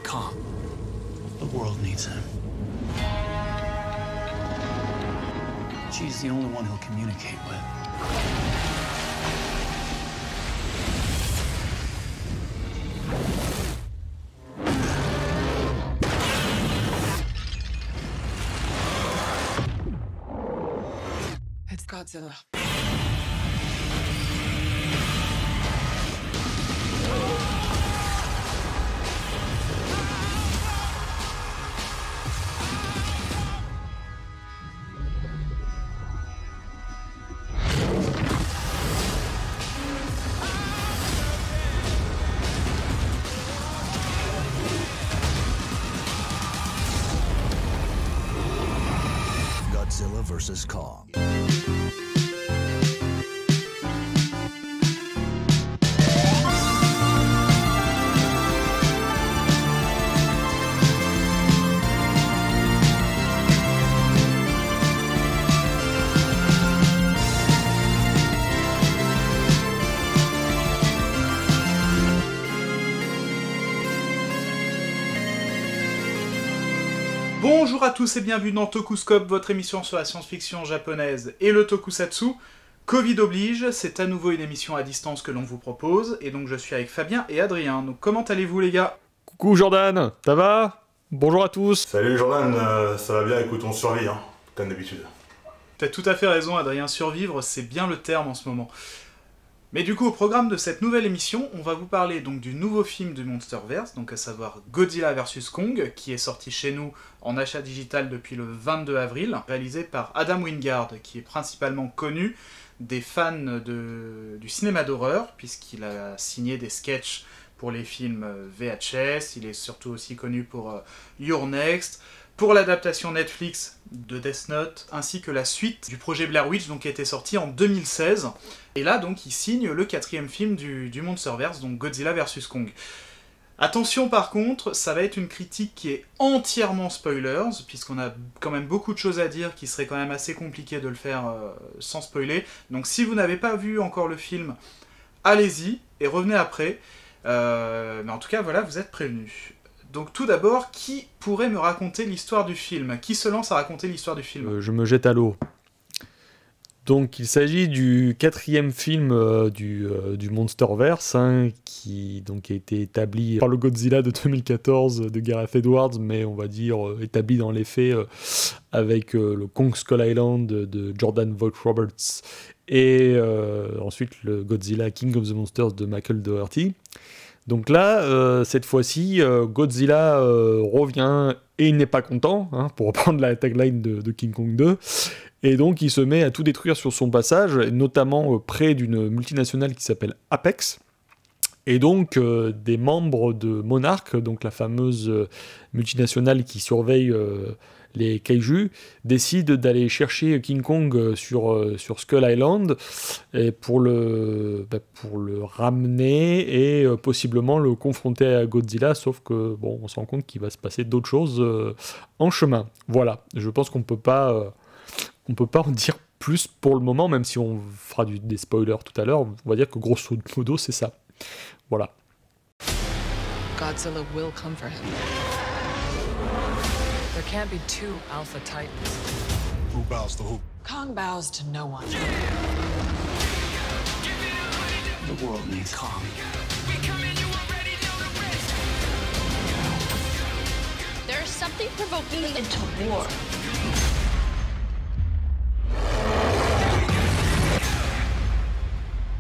Kong. The world needs him. She's the only one he'll communicate with. It's Godzilla. Godzilla vs. Kong. Bonjour à tous et bienvenue dans Tokuscope, votre émission sur la science-fiction japonaise et le tokusatsu. Covid oblige, c'est à nouveau une émission à distance que l'on vous propose, et donc je suis avec Fabien et Adrien. Donc comment allez-vous les gars? Coucou Jordan, ça va? Bonjour à tous. Salut Jordan, ça va bien, écoute, on survit, hein, comme d'habitude. T'as tout à fait raison Adrien, survivre c'est bien le terme en ce moment. Mais du coup, au programme de cette nouvelle émission, on va vous parler donc du nouveau film du Monsterverse, donc à savoir Godzilla vs Kong, qui est sorti chez nous en achat digital depuis le 22 avril, réalisé par Adam Wingard, qui est principalement connu des fans du cinéma d'horreur, puisqu'il a signé des sketchs pour les films VHS, il est surtout aussi connu pour Your Next, pour l'adaptation Netflix de Death Note, ainsi que la suite du projet Blair Witch, donc qui était sorti en 2016. Et là, donc, il signe le 4e film du Monsterverse, donc Godzilla vs Kong. Attention par contre, ça va être une critique qui est entièrement spoilers, puisqu'on a quand même beaucoup de choses à dire qui serait quand même assez compliqué de le faire sans spoiler. Donc si vous n'avez pas vu encore le film, allez-y et revenez après. Mais en tout cas, voilà, vous êtes prévenus. Donc tout d'abord, qui pourrait me raconter l'histoire du film? Qui se lance à raconter l'histoire du film? Je me jette à l'eau. Donc il s'agit du 4e film du Monsterverse, hein, qui donc a été établi par le Godzilla de 2014 de Gareth Edwards, mais on va dire établi dans les faits avec le Kong Skull Island de Jordan Vogt-Roberts et ensuite le Godzilla King of the Monsters de Michael Dougherty. Donc là, cette fois-ci, Godzilla revient et il n'est pas content, hein, pour reprendre la tagline de King Kong 2, et donc il se met à tout détruire sur son passage, notamment près d'une multinationale qui s'appelle Apex, et donc des membres de Monarch, donc la fameuse multinationale qui surveille les kaiju, décident d'aller chercher King Kong sur Skull Island et pour le ramener et possiblement le confronter à Godzilla, sauf que bon, on se rend compte qu'il va se passer d'autres choses en chemin. Voilà, je pense qu'on peut pas en dire plus pour le moment, même si on fera des spoilers tout à l'heure. On va dire que grosso modo c'est ça. Voilà. Godzilla will come for him. There can't be two Alpha Titans. Who bows to who? Kong bows to no one. The world needs Kong. There is something provoking me into war.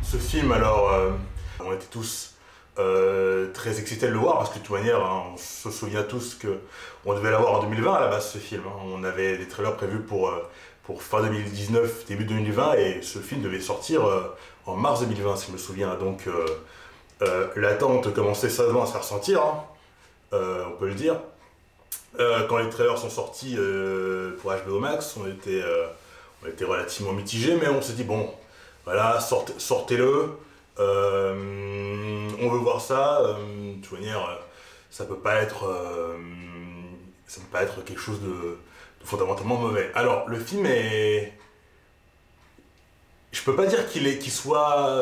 Ce film, alors, on était tous très excités de le voir, parce que de toute manière, hein, on se souvient tous qu'on devait l'avoir en 2020 à la base, ce film. Hein. On avait des trailers prévus pour fin 2019, début 2020, et ce film devait sortir en mars 2020, si je me souviens. Donc l'attente commençait sérieusement à se faire sentir, hein, on peut le dire. Quand les trailers sont sortis pour HBO Max, on était relativement mitigés, mais on s'est dit, bon, voilà, sortez-le, on veut voir ça, de toute manière, ça peut pas être quelque chose de fondamentalement mauvais. Alors, le film est... Je peux pas dire qu'il soit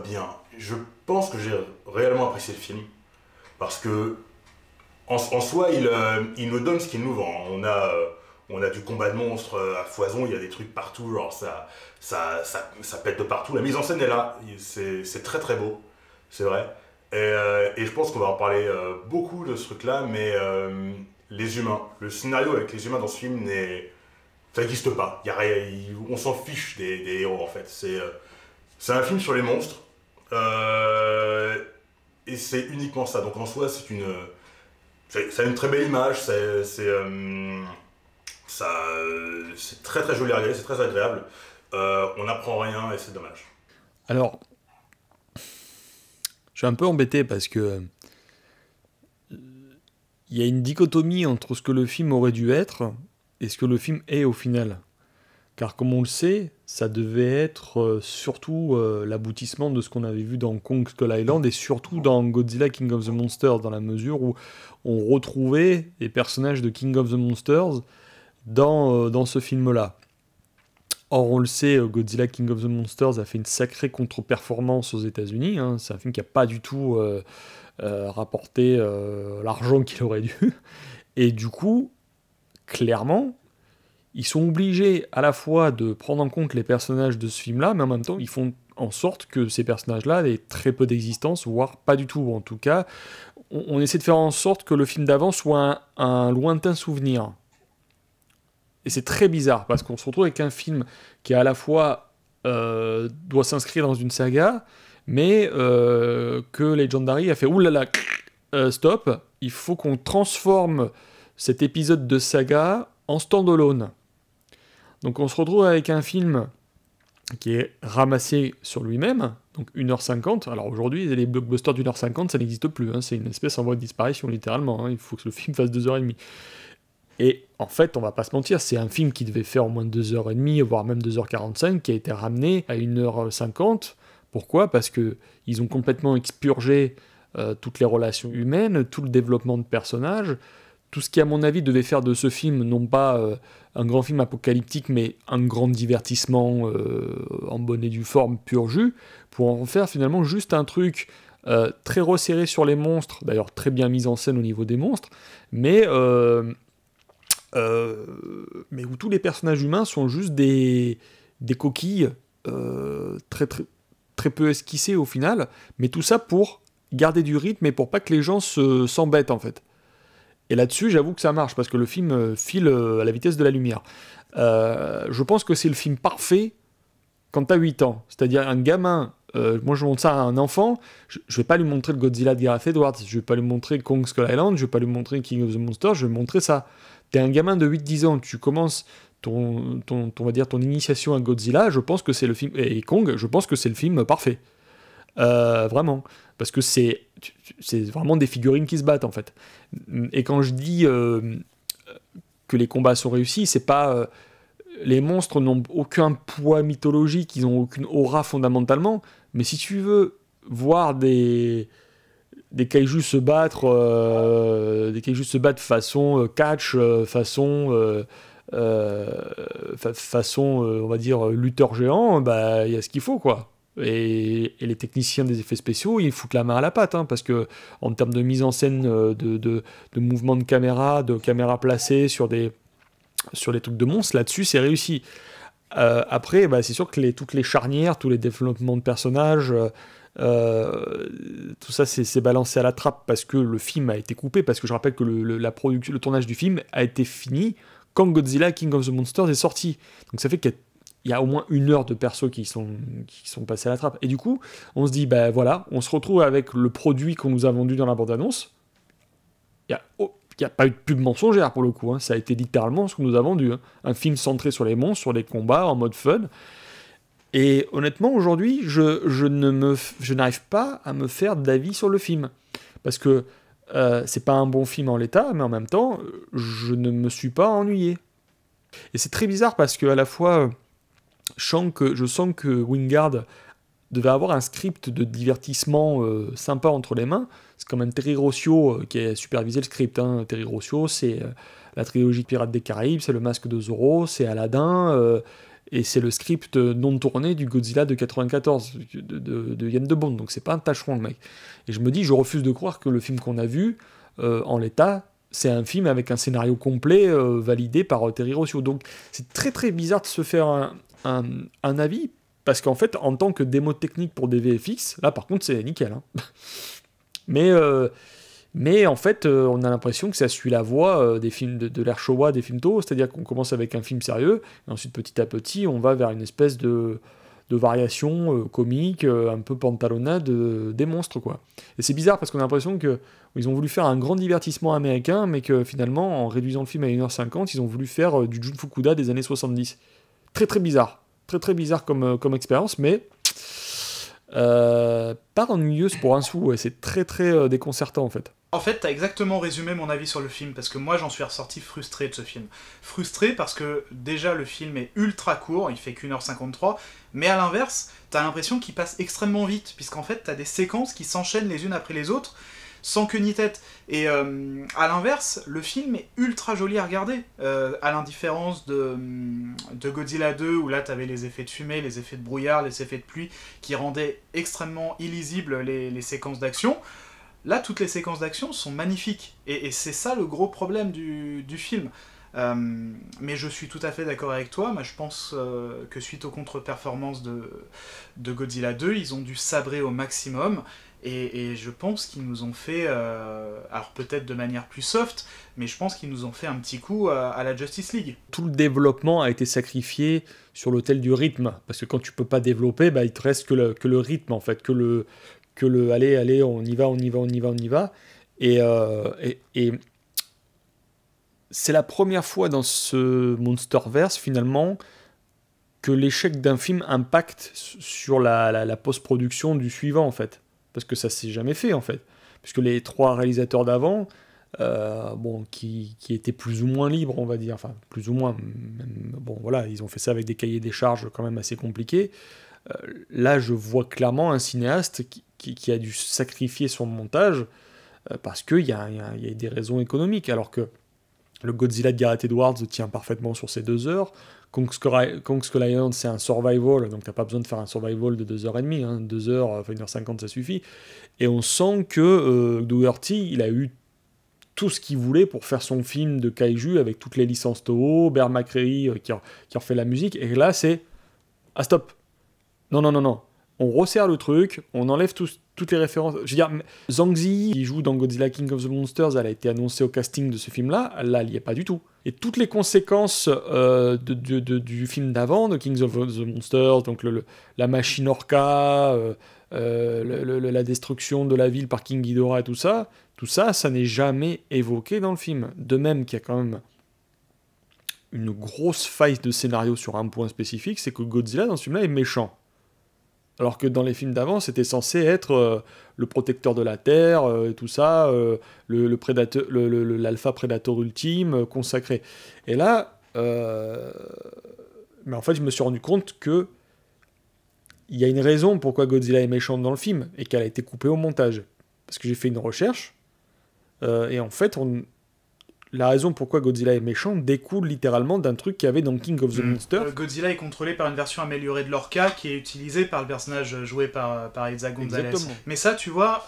bien. Je pense que j'ai réellement apprécié le film, parce que en soi, il nous donne ce qu'il nous vend. On a du combat de monstres à foison, il y a des trucs partout, genre ça pète de partout. La mise en scène est là, c'est très très beau, c'est vrai. Et je pense qu'on va en parler beaucoup de ce truc-là, mais les humains, le scénario avec les humains dans ce film, ça n'existe pas. On s'en fiche des héros en fait. C'est un film sur les monstres, et c'est uniquement ça. Donc en soi, ça a une très belle image, c'est très très joli à regarder, c'est très agréable. On n'apprend rien et c'est dommage. Alors, je suis un peu embêté parce que il y a une dichotomie entre ce que le film aurait dû être et ce que le film est au final. Car comme on le sait, ça devait être surtout l'aboutissement de ce qu'on avait vu dans Kong Skull Island et surtout dans Godzilla King of the Monsters, dans la mesure où on retrouvait les personnages de King of the Monsters dans ce film-là. Or, on le sait, Godzilla King of the Monsters a fait une sacrée contre-performance aux États-Unis. Hein. C'est un film qui n'a pas du tout rapporté l'argent qu'il aurait dû. Et du coup, clairement, ils sont obligés à la fois de prendre en compte les personnages de ce film-là, mais en même temps, ils font en sorte que ces personnages-là aient très peu d'existence, voire pas du tout. En tout cas, on essaie de faire en sorte que le film d'avant soit un lointain souvenir. Et c'est très bizarre, parce qu'on se retrouve avec un film qui à la fois doit s'inscrire dans une saga, mais que Legendary a fait « Oulala, stop, il faut qu'on transforme cet épisode de saga en stand-alone ». Donc on se retrouve avec un film qui est ramassé sur lui-même, donc 1h50. Alors aujourd'hui, les blockbusters d'1h50, ça n'existe plus, hein, c'est une espèce en voie de disparition, littéralement. Hein, il faut que le film fasse 2h30. Et en fait, on va pas se mentir, c'est un film qui devait faire au moins 2h30, voire même 2h45, qui a été ramené à 1h50. Pourquoi ? Parce qu'ils ont complètement expurgé toutes les relations humaines, tout le développement de personnages, tout ce qui, à mon avis, devait faire de ce film, non pas un grand film apocalyptique, mais un grand divertissement en bonne et due forme, pur jus, pour en faire finalement juste un truc très resserré sur les monstres, d'ailleurs très bien mis en scène au niveau des monstres, mais où tous les personnages humains sont juste des coquilles très, très, très peu esquissées au final, mais tout ça pour garder du rythme et pour pas que les gens s'embêtent en fait. Et là-dessus, j'avoue que ça marche, parce que le film file à la vitesse de la lumière. Je pense que c'est le film parfait quand t'as 8 ans. C'est-à-dire un gamin, moi je montre ça à un enfant, je vais pas lui montrer le Godzilla de Gareth Edwards, je vais pas lui montrer Kong Skull Island, je vais pas lui montrer King of the Monsters, je vais lui montrer ça. T'es un gamin de 8-10 ans, tu commences on va dire ton initiation à Godzilla, je pense que c'est le film, et Kong, je pense que c'est le film parfait. Vraiment. Parce que c'est vraiment des figurines qui se battent, en fait. Et quand je dis que les combats sont réussis, c'est pas... les monstres n'ont aucun poids mythologique, ils n'ont aucune aura fondamentalement, mais si tu veux voir des kaijus se battre façon catch, façon on va dire lutteur géant, bah il y a ce qu'il faut, quoi. Et les techniciens des effets spéciaux, ils foutent la main à la pâte, hein, parce que en termes de mise en scène, de mouvement de caméra placée sur les trucs de monstres, là-dessus c'est réussi. Après, bah, c'est sûr que toutes les charnières, tous les développements de personnages, tout ça c'est balancé à la trappe parce que le film a été coupé, parce que je rappelle que le tournage du film a été fini quand Godzilla King of the Monsters est sorti. Donc ça fait qu'il y a au moins 1 heure de persos qui sont passés à la trappe. Et du coup, on se dit, ben voilà, on se retrouve avec le produit qu'on nous a vendu dans la bande-annonce. Il n'y a pas eu de pub mensongère pour le coup, hein. Ça a été littéralement ce qu'on nous a vendu. Hein. Un film centré sur les monstres, sur les combats, en mode fun. Et honnêtement, aujourd'hui, je n'arrive pas à me faire d'avis sur le film. Parce que c'est pas un bon film en l'état, mais en même temps, je ne me suis pas ennuyé. Et c'est très bizarre parce qu'à la fois... je sens que Wingard devait avoir un script de divertissement sympa entre les mains. C'est quand même Terry Rossio qui a supervisé le script. Hein. Terry Rossio, c'est la trilogie de Pirates des Caraïbes, c'est le Masque de Zorro, c'est Aladdin, et c'est le script non tourné du Godzilla de 94, de Yann de Bond. Donc c'est pas un tâcheron, le mec. Et je me dis, je refuse de croire que le film qu'on a vu en l'état, c'est un film avec un scénario complet validé par Terry Rossio. Donc c'est très très bizarre de se faire un avis, parce qu'en fait, en tant que démo technique pour des VFX, là par contre c'est nickel. Hein. Mais en fait, on a l'impression que ça suit la voie des films de l'ère Showa, des films Toho, c'est-à-dire qu'on commence avec un film sérieux, et ensuite petit à petit, on va vers une espèce de variation comique, un peu pantalonnade des monstres, quoi. Et c'est bizarre parce qu'on a l'impression qu'ils ont voulu faire un grand divertissement américain, mais que finalement, en réduisant le film à 1h50, ils ont voulu faire du Jun Fukuda des années 70. Très très bizarre. Très très bizarre comme expérience, mais pas ennuyeuse pour un sou, ouais. C'est très très déconcertant en fait. En fait, t'as exactement résumé mon avis sur le film, parce que moi j'en suis ressorti frustré de ce film. Frustré parce que déjà le film est ultra court, il fait qu'1h53, mais à l'inverse, t'as l'impression qu'il passe extrêmement vite, puisqu'en fait t'as des séquences qui s'enchaînent les unes après les autres, sans queue ni tête. Et à l'inverse, le film est ultra joli à regarder, à l'indifférence de Godzilla 2, où là t'avais les effets de fumée, les effets de brouillard, les effets de pluie, qui rendaient extrêmement illisibles les séquences d'action. Là, toutes les séquences d'action sont magnifiques, et c'est ça le gros problème du film. Mais je suis tout à fait d'accord avec toi. Moi, je pense que suite aux contre-performances de Godzilla 2, ils ont dû sabrer au maximum, et je pense qu'ils nous ont fait, alors peut-être de manière plus soft, mais je pense qu'ils nous ont fait un petit coup à la Justice League. Tout le développement a été sacrifié sur l'autel du rythme, parce que quand tu peux pas développer, bah, il te reste que le rythme, en fait, que le allez, on y va. Et c'est la première fois dans ce Monsterverse, finalement, que l'échec d'un film impacte sur la post-production du suivant, en fait. Parce que ça s'est jamais fait, en fait. Puisque les 3 réalisateurs d'avant, qui étaient plus ou moins libres, on va dire, enfin, plus ou moins, même, bon, voilà, ils ont fait ça avec des cahiers des charges quand même assez compliqués. Là, je vois clairement un cinéaste qui a dû sacrifier son montage parce qu'il y a des raisons économiques, alors que le Godzilla de Gareth Edwards tient parfaitement sur ses 2 heures. Kong Skull Island, c'est un survival, donc t'as pas besoin de faire un survival de 2h30, hein, 2 heures, enfin 1h50, ça suffit. Et on sent que Dougherty, il a eu tout ce qu'il voulait pour faire son film de kaiju avec toutes les licences Toho, Bear McCreary qui refait la musique, et là c'est « Ah stop ! Non. On resserre le truc, on enlève toutes les références. Je veux dire, Zhang Ziyi, qui joue dans Godzilla King of the Monsters, elle a été annoncée au casting de ce film-là, là, elle n'y est pas du tout. Et toutes les conséquences du film d'avant, de King of the Monsters, donc la machine Orca, la destruction de la ville par King Ghidorah et tout ça, ça n'est jamais évoqué dans le film. De même qu'il y a quand même une grosse faille de scénario sur un point spécifique, c'est que Godzilla, dans ce film-là, est méchant. Alors que dans les films d'avant, c'était censé être le protecteur de la Terre, et tout ça, l'alpha prédateur ultime, consacré. Et là, mais en fait, je me suis rendu compte que il y a une raison pourquoi Godzilla est méchant dans le film, et qu'elle a été coupée au montage. Parce que j'ai fait une recherche, et en fait, la raison pourquoi Godzilla est méchant découle littéralement d'un truc qu'il y avait dans King of the Monsters. Godzilla est contrôlé par une version améliorée de l'Orca qui est utilisée par le personnage joué par Eiza Gonzalez. Exactement. Mais ça, tu vois,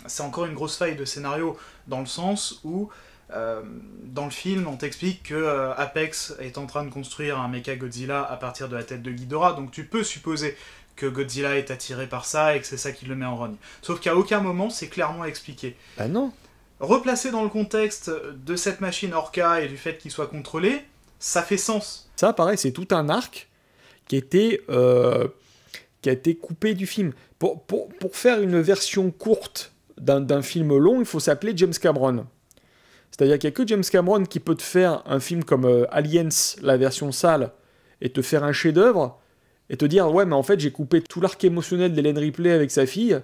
c'est encore une grosse faille de scénario, dans le sens où, dans le film, on t'explique que Apex est en train de construire un mecha Godzilla à partir de la tête de Ghidorah, donc tu peux supposer que Godzilla est attiré par ça et que c'est ça qui le met en rogne. Sauf qu'à aucun moment, c'est clairement expliqué. Ah non. Replacé dans le contexte de cette machine Orca et du fait qu'il soit contrôlé, ça fait sens. Ça, pareil, c'est tout un arc qui a été coupé du film. Pour faire une version courte d'un film long, il faut s'appeler James Cameron. C'est-à-dire qu'il n'y a que James Cameron qui peut te faire un film comme Aliens, la version sale, et te faire un chef-d'œuvre, et te dire « Ouais, mais en fait, j'ai coupé tout l'arc émotionnel d'Hélène Ripley avec sa fille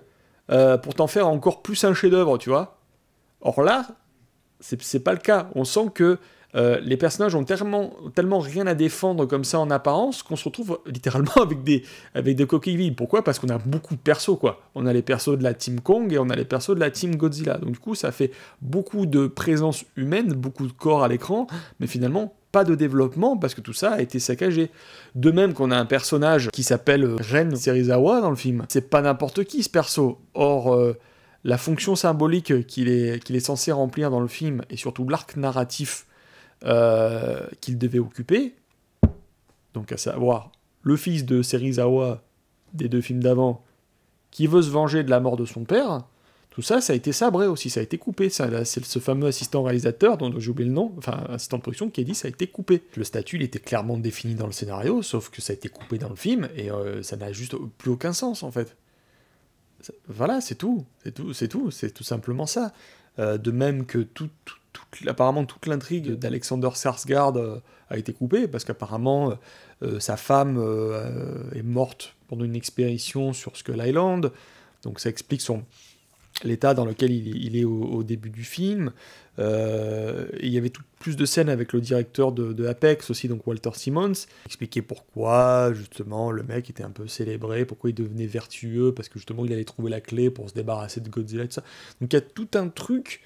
pour t'en faire encore plus un chef-d'œuvre, tu vois ?» Or là, c'est pas le cas. On sent que les personnages ont tellement rien à défendre comme ça en apparence qu'on se retrouve littéralement avec des coquilles vides. Pourquoi ? Parce qu'on a beaucoup de persos, quoi. On a les persos de la Team Kong et on a les persos de la Team Godzilla. Donc du coup, ça fait beaucoup de présence humaine, beaucoup de corps à l'écran, mais finalement, pas de développement parce que tout ça a été saccagé. De même qu'on a un personnage qui s'appelle Ren Serizawa dans le film. C'est pas n'importe qui, ce perso. Or... la fonction symbolique qu'il est censé remplir dans le film, et surtout l'arc narratif qu'il devait occuper, donc à savoir le fils de Serizawa des 2 films d'avant, qui veut se venger de la mort de son père, tout ça, ça a été sabré aussi, ça a été coupé. C'est ce fameux assistant réalisateur, dont j'ai oublié le nom, enfin assistant de production, qui a dit ça a été coupé. Le statut, il était clairement défini dans le scénario, sauf que ça a été coupé dans le film, et ça n'a juste plus aucun sens, en fait. Voilà, c'est tout, c'est tout simplement ça. De même que apparemment toute l'intrigue d'Alexander Skarsgård a été coupée, parce qu'apparemment sa femme est morte pendant une expédition sur Skull Island, donc ça explique l'état dans lequel il est au début du film. Et il y avait plus de scènes avec le directeur de Apex aussi, donc Walter Simmons, expliquer pourquoi justement le mec était un peu célébré, pourquoi il devenait vertueux, parce que justement il allait trouver la clé pour se débarrasser de Godzilla et tout ça. Donc il y a tout un truc,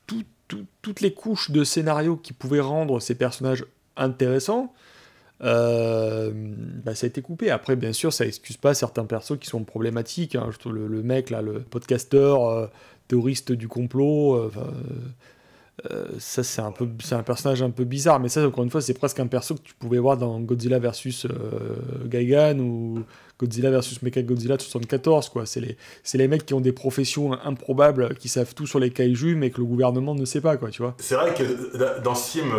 toutes les couches de scénario qui pouvaient rendre ces personnages intéressants, ça a été coupé. Après, bien sûr, ça excuse pas certains persos qui sont problématiques, hein. Je trouve le mec là, le podcasteur théoriste du complot, ça c'est un personnage un peu bizarre, mais ça encore une fois c'est presque un perso que tu pouvais voir dans Godzilla vs Gigan ou Godzilla vs Mechagodzilla de 74, quoi. C'est les mecs qui ont des professions improbables, qui savent tout sur les kaiju mais que le gouvernement ne sait pas, quoi, tu vois. C'est vrai que dans ce film,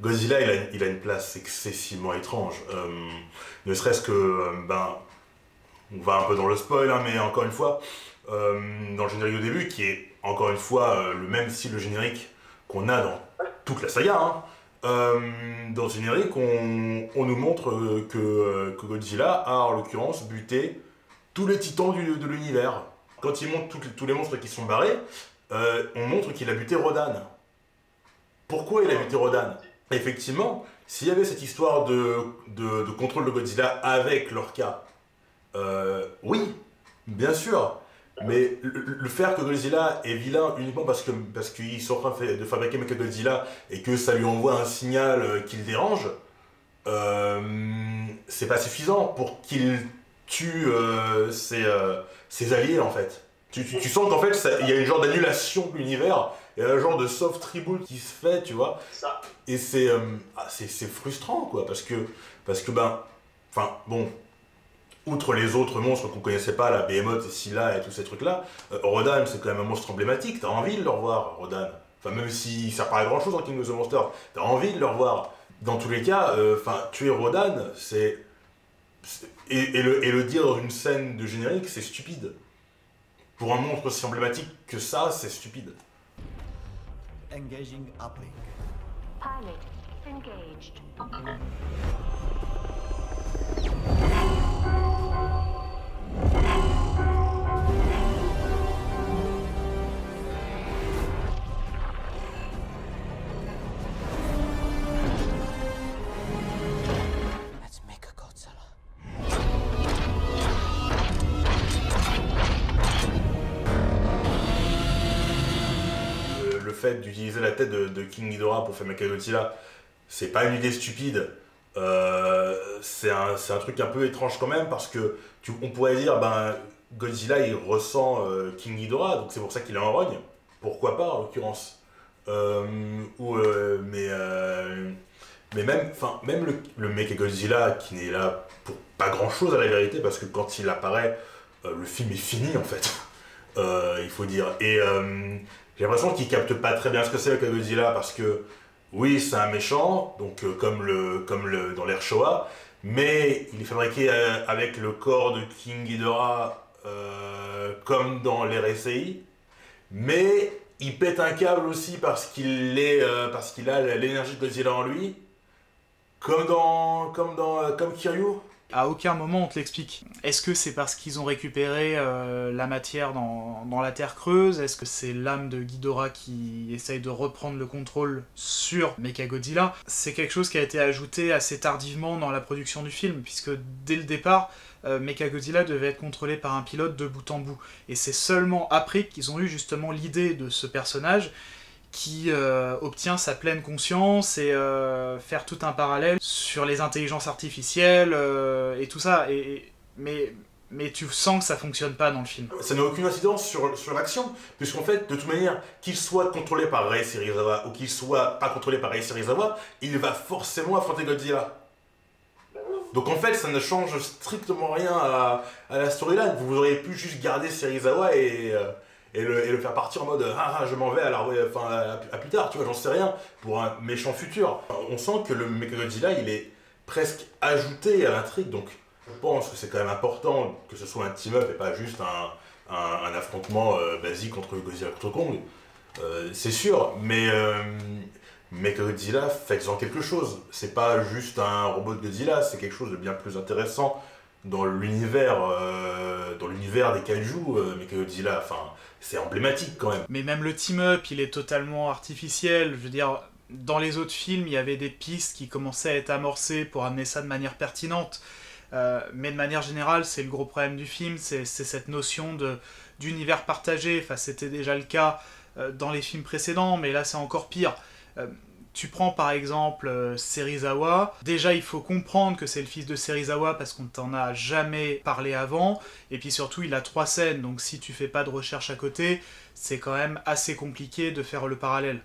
Godzilla il a une place excessivement étrange, ne serait-ce que on va un peu dans le spoil, hein, mais encore une fois dans le générique au début, qui est encore une fois le même style de générique qu'on a dans toute la saga, hein. Dans ce générique, on nous montre que Godzilla a en l'occurrence buté tous les titans de l'univers. Quand il montre tous les monstres qui sont barrés, on montre qu'il a buté Rodan. Pourquoi il a buté Rodan? Effectivement, s'il y avait cette histoire de contrôle de Godzilla avec Lorca, oui, bien sûr. Mais le faire que Godzilla est vilain uniquement parce qu'ils sont en train de fabriquer Mechagodzilla et que ça lui envoie un signal qui le dérange, c'est pas suffisant pour qu'il tue ses alliés, en fait. Tu sens qu'en fait il y a une genre d'annulation de l'univers, il y a un genre de soft reboot qui se fait, tu vois. Et c'est frustrant, quoi, parce que outre les autres monstres qu'on connaissait pas, la Behemoth et Scylla et tous ces trucs-là, Rodan, c'est quand même un monstre emblématique, t'as envie de le revoir, Rodan. Enfin, même s'il sert pas à grand-chose dans King of the Monsters, t'as envie de le revoir. Dans tous les cas, tuer Rodan, et le dire dans une scène de générique, c'est stupide. Pour un monstre aussi emblématique que ça, c'est stupide. Engaging uplink. Pilot engaged. Let's make a Godzilla. Le fait d'utiliser la tête de King Ghidorah pour faire Mechagodzilla, c'est pas une idée stupide. C'est un truc un peu étrange quand même, parce que on pourrait dire Godzilla il ressent King Ghidorah, donc c'est pour ça qu'il est en rogne. Pourquoi pas en l'occurrence. Mais même le Mechagodzilla qui n'est là pour pas grand chose à la vérité, parce que quand il apparaît, le film est fini en fait. Il faut dire. Et j'ai l'impression qu'il capte pas très bien ce que c'est Mechagodzilla, parce que oui, c'est un méchant, donc comme dans l'ère Showa, mais il est fabriqué avec le corps de King Ghidorah, comme dans l'ère SAI, mais il pète un câble aussi parce qu'il a l'énergie de Godzilla en lui, comme Kiryu. À aucun moment on te l'explique. Est-ce que c'est parce qu'ils ont récupéré la matière dans la terre creuse? Est-ce que c'est l'âme de Ghidorah qui essaye de reprendre le contrôle sur Mechagodzilla? C'est quelque chose qui a été ajouté assez tardivement dans la production du film, puisque dès le départ, Mechagodzilla devait être contrôlé par un pilote de bout en bout. Et c'est seulement après qu'ils ont eu justement l'idée de ce personnage qui obtient sa pleine conscience et faire tout un parallèle sur les intelligences artificielles et tout ça. Mais mais tu sens que ça fonctionne pas dans le film. Ça n'a aucune incidence sur l'action, puisqu'en fait, de toute manière, qu'il soit contrôlé par Rei Serizawa ou qu'il soit pas contrôlé par Rei Serizawa, il va forcément affronter Godzilla. Donc en fait, ça ne change strictement rien à la storyline. Vous auriez pu juste garder Serizawa et le faire partir en mode je m'en vais à plus tard, tu vois, j'en sais rien, pour un méchant futur. On sent que le Mechagodzilla, il est presque ajouté à l'intrigue, donc je pense que c'est quand même important que ce soit un team-up et pas juste un affrontement basique entre Godzilla contre Kong. C'est sûr, mais Mechagodzilla, faites-en quelque chose. C'est pas juste un robot de Godzilla, c'est quelque chose de bien plus intéressant dans l'univers des kaiju. Mechagodzilla, c'est emblématique quand même. Mais même le team-up, il est totalement artificiel. Je veux dire, dans les autres films, il y avait des pistes qui commençaient à être amorcées pour amener ça de manière pertinente. Mais de manière générale, c'est le gros problème du film, c'est cette notion d'univers partagé. Enfin, c'était déjà le cas dans les films précédents, mais là c'est encore pire. Tu prends par exemple Serizawa, déjà il faut comprendre que c'est le fils de Serizawa parce qu'on t'en a jamais parlé avant, et puis surtout il a 3 scènes, donc si tu fais pas de recherche à côté, c'est quand même assez compliqué de faire le parallèle.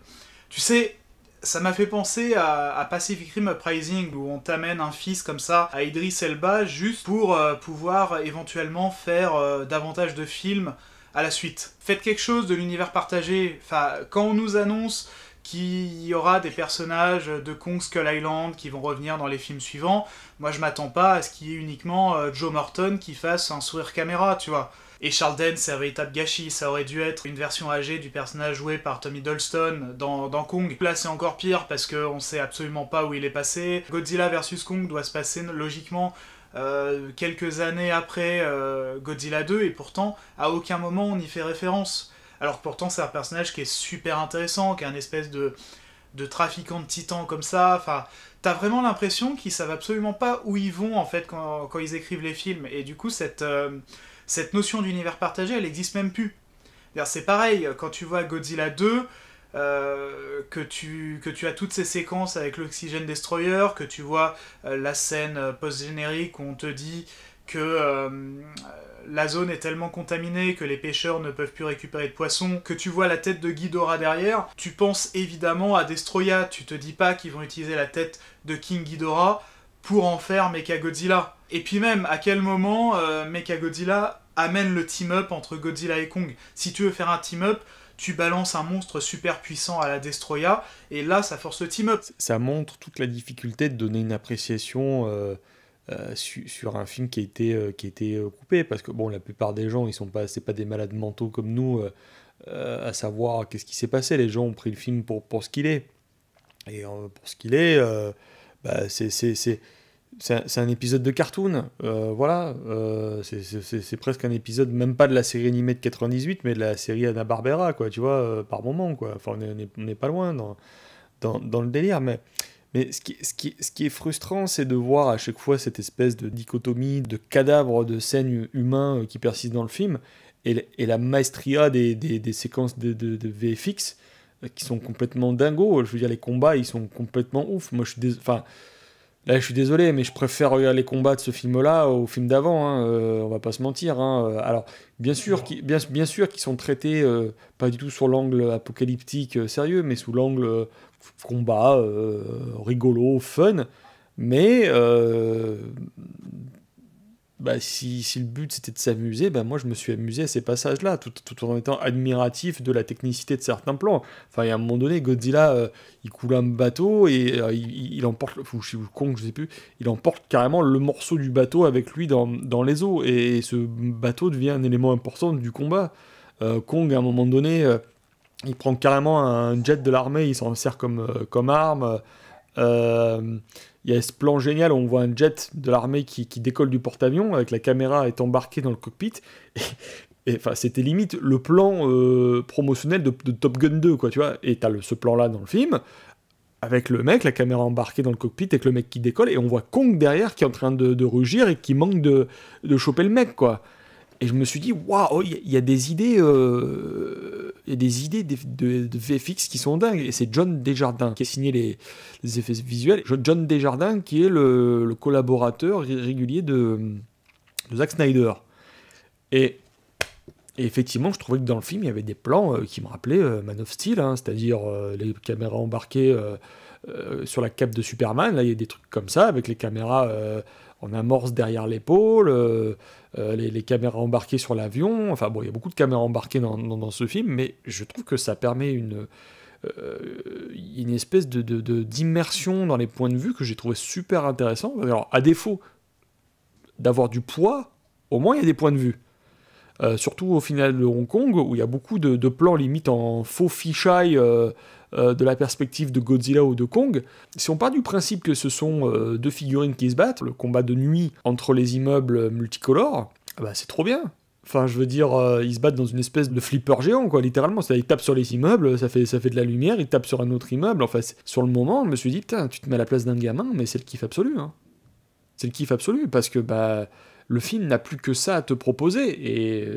Tu sais, ça m'a fait penser à Pacific Rim Uprising, où on t'amène un fils comme ça à Idris Elba juste pour pouvoir éventuellement faire davantage de films à la suite. Faites quelque chose de l'univers partagé. Enfin, quand on nous annonce qu'il y aura des personnages de Kong Skull Island qui vont revenir dans les films suivants, moi je m'attends pas à ce qu'il y ait uniquement Joe Morton qui fasse un sourire caméra, tu vois. Et Charles Dance, c'est un véritable gâchis, ça aurait dû être une version âgée du personnage joué par Tom Hiddleston dans Kong. Là c'est encore pire parce qu'on sait absolument pas où il est passé. Godzilla vs Kong doit se passer logiquement quelques années après Godzilla 2, et pourtant à aucun moment on y fait référence. Alors que pourtant c'est un personnage qui est super intéressant, qui est un espèce de trafiquant de titans comme ça. Enfin, t'as vraiment l'impression qu'ils savent absolument pas où ils vont en fait quand ils écrivent les films, et du coup cette notion d'univers partagé, elle existe même plus. C'est pareil, quand tu vois Godzilla 2, que tu as toutes ces séquences avec l'Oxygen Destroyer, que tu vois la scène post-générique où on te dit que la zone est tellement contaminée que les pêcheurs ne peuvent plus récupérer de poissons, que tu vois la tête de Ghidorah derrière, tu penses évidemment à Destroya, tu te dis pas qu'ils vont utiliser la tête de King Ghidorah pour en faire Mechagodzilla. Et puis même, à quel moment Mechagodzilla amène le team-up entre Godzilla et Kong? Si tu veux faire un team-up, tu balances un monstre super puissant à la Destroya, et là, ça force le team-up. Ça montre toute la difficulté de donner une appréciation sur un film qui a été coupé, parce que bon, la plupart des gens, c'est pas des malades mentaux comme nous, à savoir qu'est-ce qui s'est passé. Les gens ont pris le film pour ce qu'il est. Et pour ce qu'il est, c'est un épisode de cartoon, voilà, c'est presque un épisode, même pas de la série animée de 98, mais de la série Hanna-Barbera, quoi, tu vois, par moment, quoi. Enfin, on n'est pas loin dans le délire, mais ce qui est frustrant, c'est de voir à chaque fois cette espèce de dichotomie de cadavres de scènes humains qui persistent dans le film, et la maestria des séquences de VFX qui sont complètement dingos. Je veux dire, les combats, ils sont complètement ouf. Moi, là, je suis désolé, mais je préfère regarder les combats de ce film-là au film d'avant, hein, on va pas se mentir. Hein. Alors, bien sûr qu'ils sont traités pas du tout sur l'angle apocalyptique sérieux, mais sous l'angle combat, rigolo, fun. Mais si le but c'était de s'amuser, moi je me suis amusé à ces passages-là, tout en étant admiratif de la technicité de certains plans. Enfin, il y a un moment donné, Godzilla, il coule un bateau et il emporte, Kong, je sais plus, il emporte carrément le morceau du bateau avec lui dans les eaux, et ce bateau devient un élément important du combat. Kong, à un moment donné, il prend carrément un jet de l'armée, il s'en sert comme arme. Il y a ce plan génial où on voit un jet de l'armée qui décolle du porte-avions, avec la caméra est embarquée dans le cockpit, et c'était limite le plan promotionnel de Top Gun 2, quoi, tu vois. Et t'as ce plan-là dans le film, avec le mec, la caméra embarquée dans le cockpit, avec le mec qui décolle, et on voit Kong derrière qui est en train de rugir et qui manque de choper le mec, quoi. Et je me suis dit, waouh, il y a des idées, de VFX qui sont dingues. Et c'est John Desjardins qui a signé les effets visuels. John Desjardins qui est le collaborateur régulier de Zack Snyder. Et effectivement, je trouvais que dans le film, il y avait des plans qui me rappelaient Man of Steel, hein, c'est-à-dire les caméras embarquées sur la cape de Superman. Là, il y a des trucs comme ça, avec les caméras en amorce derrière l'épaule, les caméras embarquées sur l'avion. Enfin bon, il y a beaucoup de caméras embarquées dans ce film, mais je trouve que ça permet une espèce d'immersion dans les points de vue que j'ai trouvé super intéressant. Alors, à défaut d'avoir du poids, au moins il y a des points de vue. Surtout au final de Hong Kong, où il y a beaucoup de plans limite en faux fisheye de la perspective de Godzilla ou de Kong. Si on part du principe que ce sont deux figurines qui se battent, le combat de nuit entre les immeubles multicolores, bah c'est trop bien. Enfin, je veux dire, ils se battent dans une espèce de flipper géant, quoi, littéralement. C'est-à-dire, ils tapent sur les immeubles, ça fait de la lumière, ils tapent sur un autre immeuble. Enfin, sur le moment, je me suis dit, putain, tu te mets à la place d'un gamin, mais c'est le kiff absolu. Hein. C'est le kiff absolu, parce que, le film n'a plus que ça à te proposer, et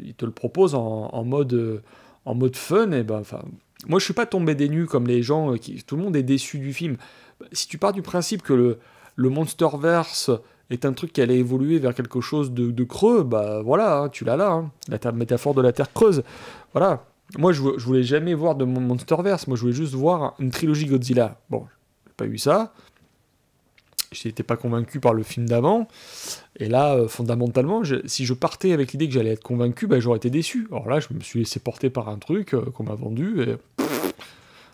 il te le propose en mode fun, et moi je suis pas tombé des nues comme les gens, tout le monde est déçu du film. Si tu pars du principe que le Monsterverse est un truc qui allait évoluer vers quelque chose de creux, voilà, hein, tu l'as là, hein, la métaphore de la Terre creuse, voilà. Moi je voulais jamais voir de Monsterverse, moi je voulais juste voir une trilogie Godzilla. Bon, j'ai pas eu ça. Je n'étais pas convaincu par le film d'avant, et là, fondamentalement, si je partais avec l'idée que j'allais être convaincu, j'aurais été déçu. Alors là, je me suis laissé porter par un truc qu'on m'a vendu, et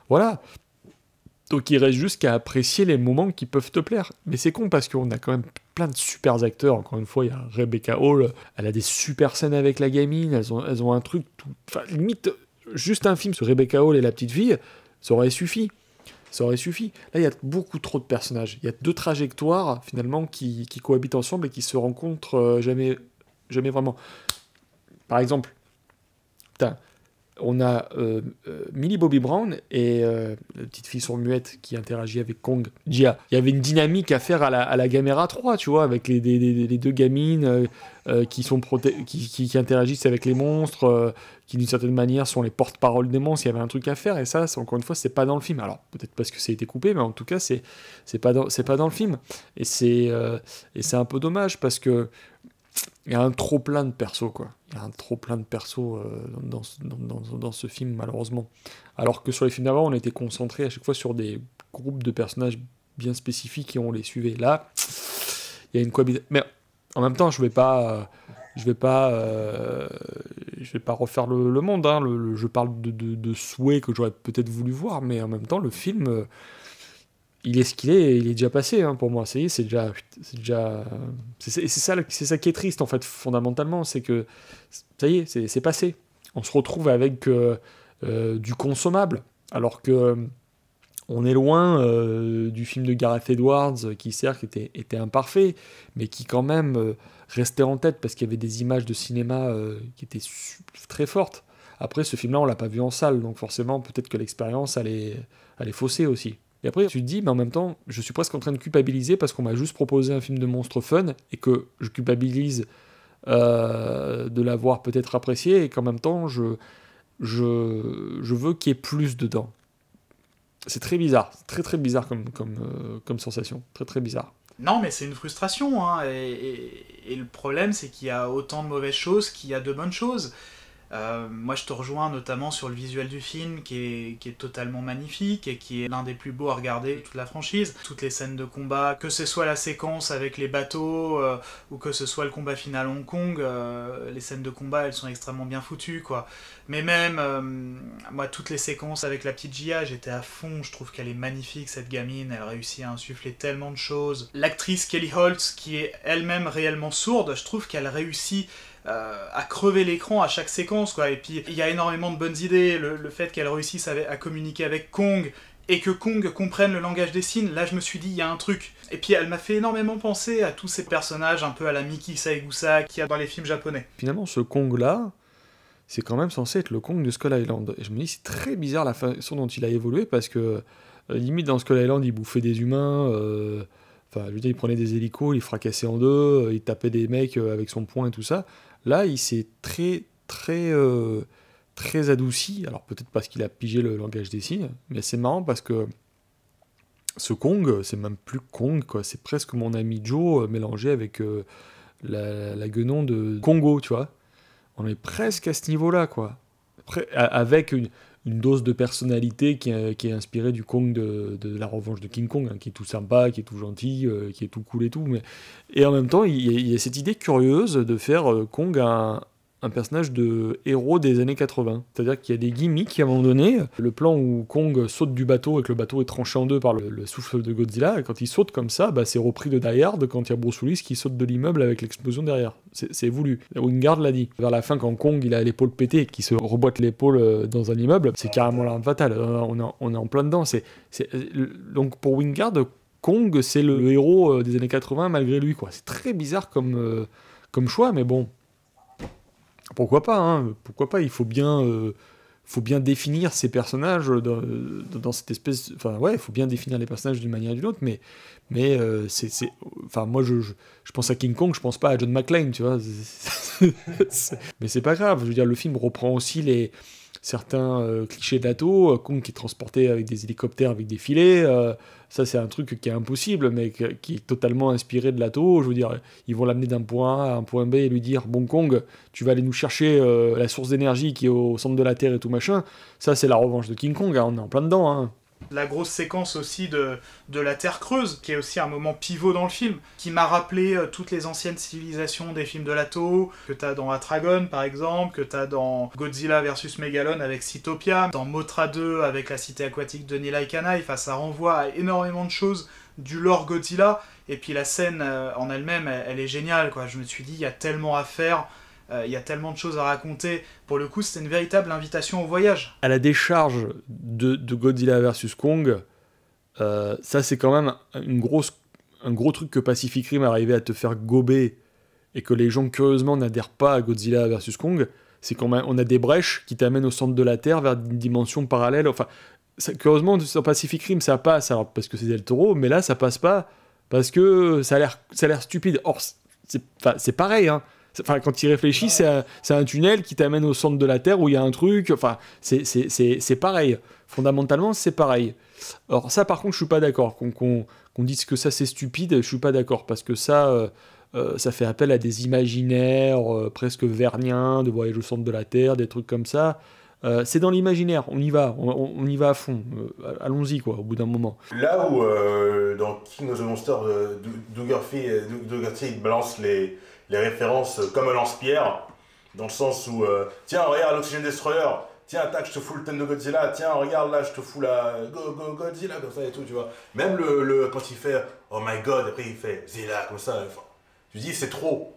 voilà. Donc il reste juste qu'à apprécier les moments qui peuvent te plaire. Mais c'est con, parce qu'on a quand même plein de super acteurs. Encore une fois, il y a Rebecca Hall, elle a des super scènes avec la gamine, elles ont un truc, limite, juste un film sur Rebecca Hall et la petite fille, ça aurait suffi. Ça aurait suffi. Là, il y a beaucoup trop de personnages. Il y a deux trajectoires, finalement, qui cohabitent ensemble et qui se rencontrent jamais vraiment. Par exemple, on a Millie Bobby Brown et la petite fille sourde-muette qui interagit avec Kong, Jia. Il y avait une dynamique à faire à la Gamera 3, tu vois, avec les deux gamines qui interagissent avec les monstres, qui d'une certaine manière sont les porte-parole des monstres. Il y avait un truc à faire, et ça, encore une fois, c'est pas dans le film. Alors, peut-être parce que ça a été coupé, mais en tout cas, c'est pas dans le film. Et c'est un peu dommage, parce que il y a un trop plein de persos, quoi. Il y a un trop plein de persos dans ce film, malheureusement. Alors que sur les films d'avant, on était concentré à chaque fois sur des groupes de personnages bien spécifiques et on les suivait. Là, il y a une cohabitation. Mais en même temps, je vais pas refaire le monde. Hein. Je parle de souhaits que j'aurais peut-être voulu voir, mais en même temps, le film. Il est ce qu'il est, et il est déjà passé, hein, pour moi. C'est ça qui est triste, en fait, fondamentalement, c'est que, ça y est, c'est passé. On se retrouve avec du consommable, alors que on est loin du film de Gareth Edwards, qui certes était imparfait, mais qui quand même restait en tête, parce qu'il y avait des images de cinéma qui étaient très fortes. Après, ce film-là, on l'a pas vu en salle, donc forcément, peut-être que l'expérience, elle est faussée aussi. Et après, tu te dis, mais en même temps, je suis presque en train de culpabiliser parce qu'on m'a juste proposé un film de monstre fun et que je culpabilise de l'avoir peut-être apprécié et qu'en même temps, je veux qu'il y ait plus dedans. C'est très bizarre, c'est très très bizarre comme sensation, très très bizarre. Non, mais c'est une frustration, hein, et le problème, c'est qu'il y a autant de mauvaises choses qu'il y a de bonnes choses. Moi je te rejoins notamment sur le visuel du film qui est totalement magnifique et qui est l'un des plus beaux à regarder de toute la franchise. Toutes les scènes de combat, que ce soit la séquence avec les bateaux ou que ce soit le combat final à Hong Kong, les scènes de combat elles sont extrêmement bien foutues, quoi. Mais même moi toutes les séquences avec la petite Jia, j'étais à fond, je trouve qu'elle est magnifique cette gamine, elle réussit à insuffler tellement de choses. L'actrice Kelly Holtz qui est elle-même réellement sourde, je trouve qu'elle réussit à crever l'écran à chaque séquence, quoi. Et puis il y a énormément de bonnes idées, le fait qu'elle réussisse à communiquer avec Kong et que Kong comprenne le langage des signes, là je me suis dit il y a un truc. Et puis elle m'a fait énormément penser à tous ces personnages un peu à la Miki Saegusa qu'il y a dans les films japonais. Finalement ce Kong là, c'est quand même censé être le Kong de Skull Island. Et je me dis c'est très bizarre la façon dont il a évolué, parce que limite dans Skull Island il bouffait des humains, enfin je veux dire il prenait des hélicos, il fracassait en deux, il tapait des mecs avec son poing et tout ça. Là, il s'est très adouci, alors peut-être parce qu'il a pigé le langage des signes, mais c'est marrant parce que ce Kong, c'est même plus Kong, quoi. C'est presque mon ami Joe mélangé avec la guenon de Congo, tu vois. On est presque à ce niveau-là, quoi. Après, avec une dose de personnalité qui est inspirée du Kong de la revanche de King Kong, hein, qui est tout sympa, qui est tout gentil, qui est tout cool et tout. Et en même temps, il y a cette idée curieuse de faire Kong un personnage de héros des années 80. C'est-à-dire qu'il y a des gimmicks à un moment donné. Le plan où Kong saute du bateau et que le bateau est tranché en deux par le souffle de Godzilla, et quand il saute comme ça, c'est repris de Die Hard quand il y a Bruce Willis qui saute de l'immeuble avec l'explosion derrière. C'est voulu. Wingard l'a dit. Vers la fin, quand Kong il a l'épaule pétée et qu'il se reboite l'épaule dans un immeuble, c'est carrément l'arme fatale. On est en plein dedans. Donc pour Wingard, Kong, c'est le héros des années 80 malgré lui, quoi. C'est très bizarre comme choix, mais bon... Pourquoi pas, hein, pourquoi pas, il faut bien définir ces personnages dans cette espèce... Enfin, ouais, il faut bien définir les personnages d'une manière ou d'une autre, mais enfin, moi, je pense à King Kong, je pense pas à John McClane, tu vois. Mais c'est pas grave, je veux dire, le film reprend aussi certains clichés de l'ATO, Kong qui est transporté avec des hélicoptères, avec des filets, ça c'est un truc qui est impossible, mais qui est totalement inspiré de l'ATO. Je veux dire, ils vont l'amener d'un point A à un point B et lui dire « Bon Kong, tu vas aller nous chercher la source d'énergie qui est au centre de la Terre et tout machin ». Ça c'est la revanche de King Kong, hein, on est en plein dedans, hein. La grosse séquence aussi de la Terre creuse, qui est aussi un moment pivot dans le film, qui m'a rappelé toutes les anciennes civilisations des films de l'ATO, que t'as dans Atragon par exemple, que t'as dans Godzilla vs Megalon avec Cytopia, dans Mothra 2 avec la cité aquatique de Nilai Kanai. Enfin, ça renvoie à énormément de choses du lore Godzilla, et puis la scène en elle-même, elle est géniale, quoi. Je me suis dit, il y a tellement à faire, il y a tellement de choses à raconter. Pour le coup, c'était une véritable invitation au voyage. À la décharge de Godzilla vs Kong, ça c'est quand même un gros truc que Pacific Rim arrivait à te faire gober et que les gens curieusement n'adhèrent pas à Godzilla vs Kong, c'est quand même on a des brèches qui t'amènent au centre de la Terre vers une dimension parallèle. Enfin, curieusement sur Pacific Rim ça passe, alors, parce que c'est Del Toro, mais là ça passe pas parce que ça a l'air stupide. Or c'est pareil, hein. Enfin, quand il réfléchit, c'est un tunnel qui t'amène au centre de la Terre où il y a un truc. Enfin, c'est pareil. Fondamentalement, c'est pareil. Alors ça, par contre, je suis pas d'accord. Qu'on dise que ça c'est stupide, je suis pas d'accord parce que ça fait appel à des imaginaires presque verniens de voyage au centre de la Terre, des trucs comme ça. C'est dans l'imaginaire. On y va à fond. Allons-y quoi. Au bout d'un moment. Là où dans King of the Monsters, Dougherty balance les références comme un lance-pierre, dans le sens où tiens, regarde l'Oxygen Destroyer, tiens, tac, je te fous le thème de Godzilla, tiens, regarde là, je te fous la Godzilla, comme ça et tout, tu vois. Même quand il fait oh my god, après il fait Zilla, comme ça, enfin, tu dis c'est trop,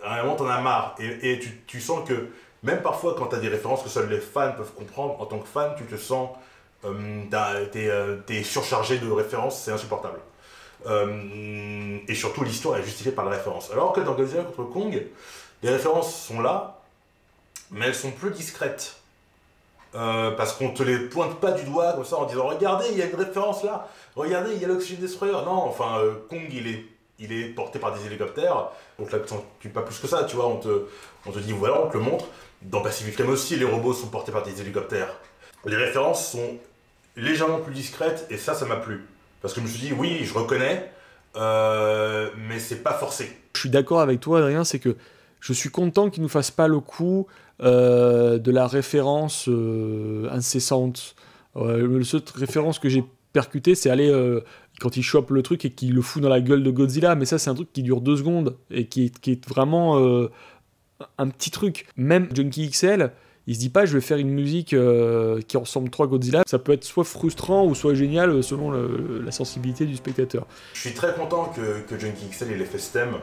vraiment t'en as marre, et tu sens que même parfois quand t'as des références que seuls les fans peuvent comprendre, en tant que fan, tu te sens, t'es surchargé de références, c'est insupportable. Et surtout l'histoire est justifiée par la référence. Alors que dans Godzilla contre Kong, les références sont là, mais elles sont plus discrètes. Parce qu'on te les pointe pas du doigt comme ça en disant regardez, il y a une référence là, regardez, il y a l'Oxygen Destroyer. Non, enfin, Kong il est porté par des hélicoptères, donc là tu pas plus que ça, tu vois, on te dit voilà, on te le montre. Dans Pacific Rim aussi, les robots sont portés par des hélicoptères. Les références sont légèrement plus discrètes et ça m'a plu. Parce que je me suis dit, oui, je reconnais, mais c'est pas forcé. Je suis d'accord avec toi, Adrien, c'est que je suis content qu'il ne nous fasse pas le coup de la référence incessante. La seule référence que j'ai percutée, c'est aller quand il chope le truc et qu'il le fout dans la gueule de Godzilla, mais ça, c'est un truc qui dure 2 secondes et qui est vraiment un petit truc. Même Junkie XL, il se dit pas je vais faire une musique qui ressemble trop à Godzilla. Ça peut être soit frustrant ou soit génial selon la sensibilité du spectateur. Je suis très content que Junkie XL ait fait ce thème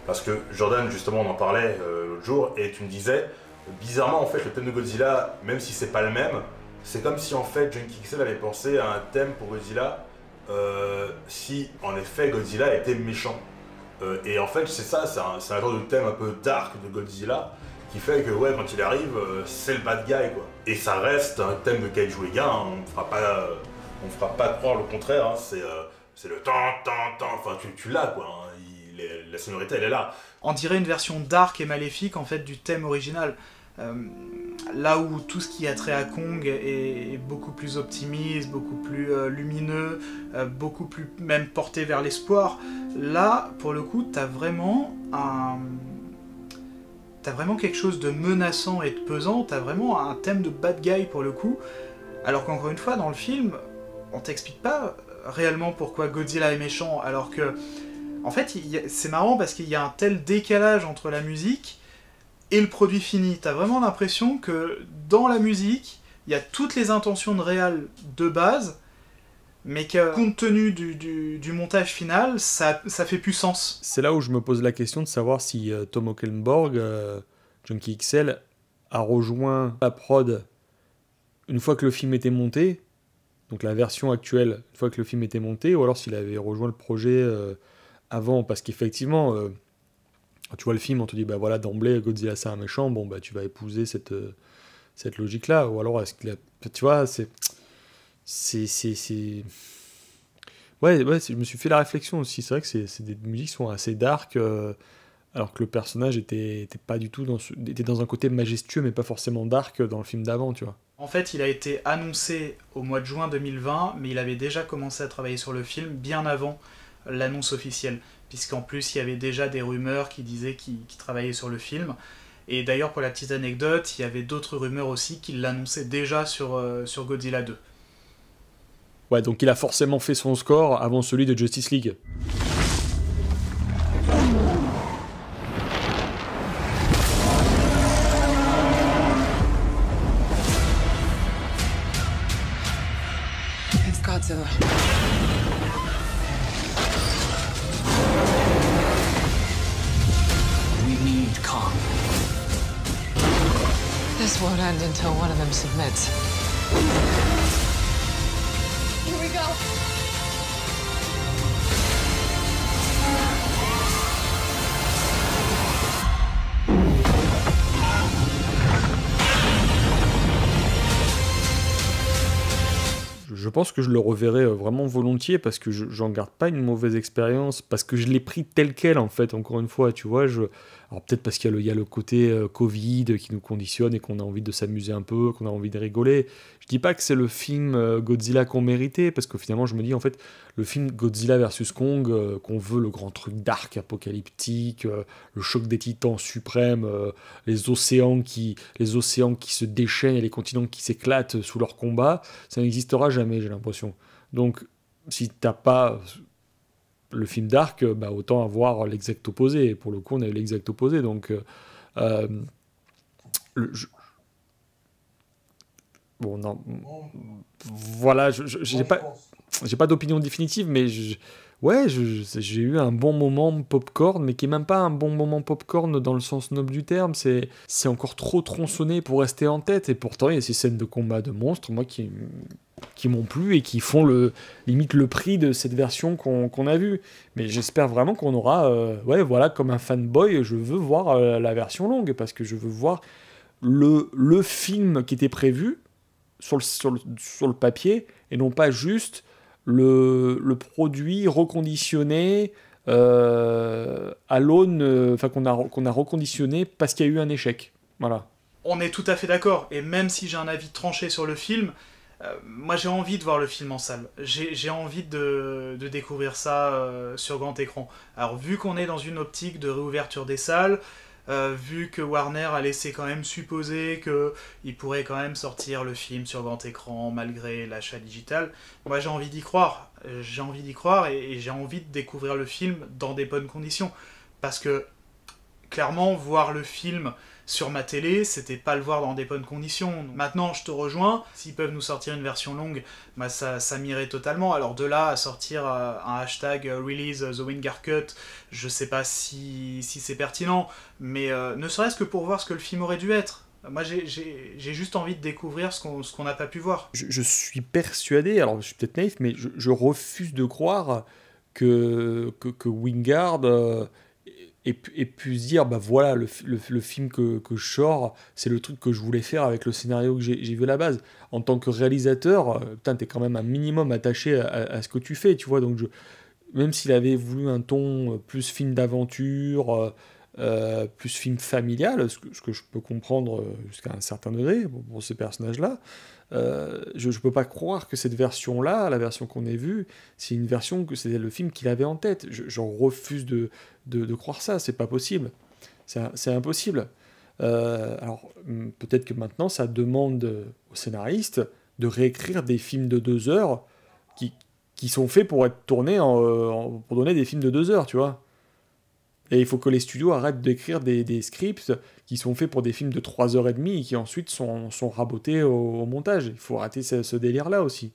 parce que Jordan justement on en parlait l'autre jour et tu me disais bizarrement en fait le thème de Godzilla, même si c'est pas le même, c'est comme si en fait Junkie XL avait pensé à un thème pour Godzilla si en effet Godzilla était méchant. Et en fait c'est ça, c'est un genre de thème un peu dark de Godzilla qui fait que ouais, quand il arrive, c'est le bad guy quoi. Et ça reste un thème de Kaiju les gars, hein. On fera pas croire le contraire, hein. C'est le tan, enfin tu l'as quoi, hein. La sonorité elle est là. On dirait une version dark et maléfique en fait du thème original. Là où tout ce qui a trait à Kong est beaucoup plus optimiste, beaucoup plus lumineux, beaucoup plus même porté vers l'espoir, là, pour le coup, t'as vraiment quelque chose de menaçant et de pesant, t'as vraiment un thème de bad guy pour le coup, alors qu'encore une fois, dans le film, on t'explique pas réellement pourquoi Godzilla est méchant, alors que, en fait, c'est marrant parce qu'il y a un tel décalage entre la musique et le produit fini. T'as vraiment l'impression que dans la musique, il y a toutes les intentions de réal de base, mais que compte tenu du montage final, ça fait plus sens. C'est là où je me pose la question de savoir si Tom Ockelborg, Junkie XL, a rejoint la prod une fois que le film était monté, donc la version actuelle, une fois que le film était monté, ou alors s'il avait rejoint le projet avant, parce qu'effectivement... tu vois le film, on te dit, bah voilà, d'emblée, Godzilla c'est un méchant, bon, bah tu vas épouser cette logique-là. Ou alors, est-ce qu'il a... Tu vois, c'est... Ouais, je me suis fait la réflexion aussi. C'est vrai que c'est des musiques qui sont assez dark, alors que le personnage était pas du tout était dans un côté majestueux, mais pas forcément dark dans le film d'avant, tu vois. En fait, il a été annoncé au mois de juin 2020, mais il avait déjà commencé à travailler sur le film bien avant l'annonce officielle, puisqu'en plus il y avait déjà des rumeurs qui disaient qu'il travaillait sur le film. Et d'ailleurs, pour la petite anecdote, il y avait d'autres rumeurs aussi qui l'annonçaient déjà sur Godzilla 2. Ouais, donc il a forcément fait son score avant celui de Justice League. It's Godzilla. We need Kong. This won't end until one of them submits. Here we go. Je pense que je le reverrai vraiment volontiers parce que j'en garde pas une mauvaise expérience, parce que je l'ai pris tel quel en fait, encore une fois, tu vois. Alors peut-être parce qu'il y a le côté Covid qui nous conditionne et qu'on a envie de s'amuser un peu, qu'on a envie de rigoler. Je dis pas que c'est le film Godzilla qu'on méritait, parce que finalement je me dis en fait, le film Godzilla vs Kong, qu'on veut le grand truc dark, apocalyptique, le choc des titans suprême, les océans qui se déchaînent et les continents qui s'éclatent sous leur combat, ça n'existera jamais, j'ai l'impression. Donc si t'as pas le film dark, bah autant avoir l'exact opposé. Et pour le coup, on a eu l'exact opposé. Donc, bon, non. Voilà, j'ai pas d'opinion définitive, mais j'ai eu un bon moment popcorn, mais qui est même pas un bon moment popcorn dans le sens noble du terme. C'est encore trop tronçonné pour rester en tête. Et pourtant, il y a ces scènes de combat de monstres, moi, qui m'ont plu et qui font limite le prix de cette version qu'on a vue. Mais j'espère vraiment qu'on aura... voilà, comme un fanboy, je veux voir la version longue, parce que je veux voir le film qui était prévu sur le papier, et non pas juste le produit reconditionné à l'aune... Enfin, qu'on a reconditionné parce qu'il y a eu un échec. Voilà. On est tout à fait d'accord, et même si j'ai un avis tranché sur le film... moi j'ai envie de voir le film en salle, j'ai envie de découvrir ça sur grand écran. Alors vu qu'on est dans une optique de réouverture des salles, vu que Warner a laissé quand même supposer qu'il pourrait quand même sortir le film sur grand écran malgré l'achat digital, moi j'ai envie d'y croire, et j'ai envie de découvrir le film dans des bonnes conditions. Parce que clairement voir le film sur ma télé, c'était pas le voir dans des bonnes conditions. Maintenant, je te rejoins, s'ils peuvent nous sortir une version longue, bah ça m'irait totalement. Alors de là à sortir un hashtag release the Wingard Cut, je sais pas si c'est pertinent, mais ne serait-ce que pour voir ce que le film aurait dû être. Moi, j'ai juste envie de découvrir ce qu'on n'a pas pu voir. Je suis persuadé, alors je suis peut-être naïf, mais je refuse de croire que Wingard... et pu se dire, bah voilà, le film que je sors, c'est le truc que je voulais faire avec le scénario que j'ai vu à la base. En tant que réalisateur, t'es quand même un minimum attaché à ce que tu fais, tu vois. Donc même s'il avait voulu un ton plus film d'aventure, plus film familial, ce que je peux comprendre jusqu'à un certain degré pour ces personnages-là. Je ne peux pas croire que cette version-là, la version qu'on ait vue, c'est une version que c'était le film qu'il avait en tête. J'en refuse de croire ça, c'est pas possible. C'est impossible. Alors, peut-être que maintenant, ça demande aux scénaristes de réécrire des films de 2 heures qui sont faits pour être tournés pour donner des films de 2 heures, tu vois. Et il faut que les studios arrêtent d'écrire des scripts qui sont faits pour des films de 3h30 et qui ensuite sont rabotés au montage. Il faut arrêter ce délire-là aussi.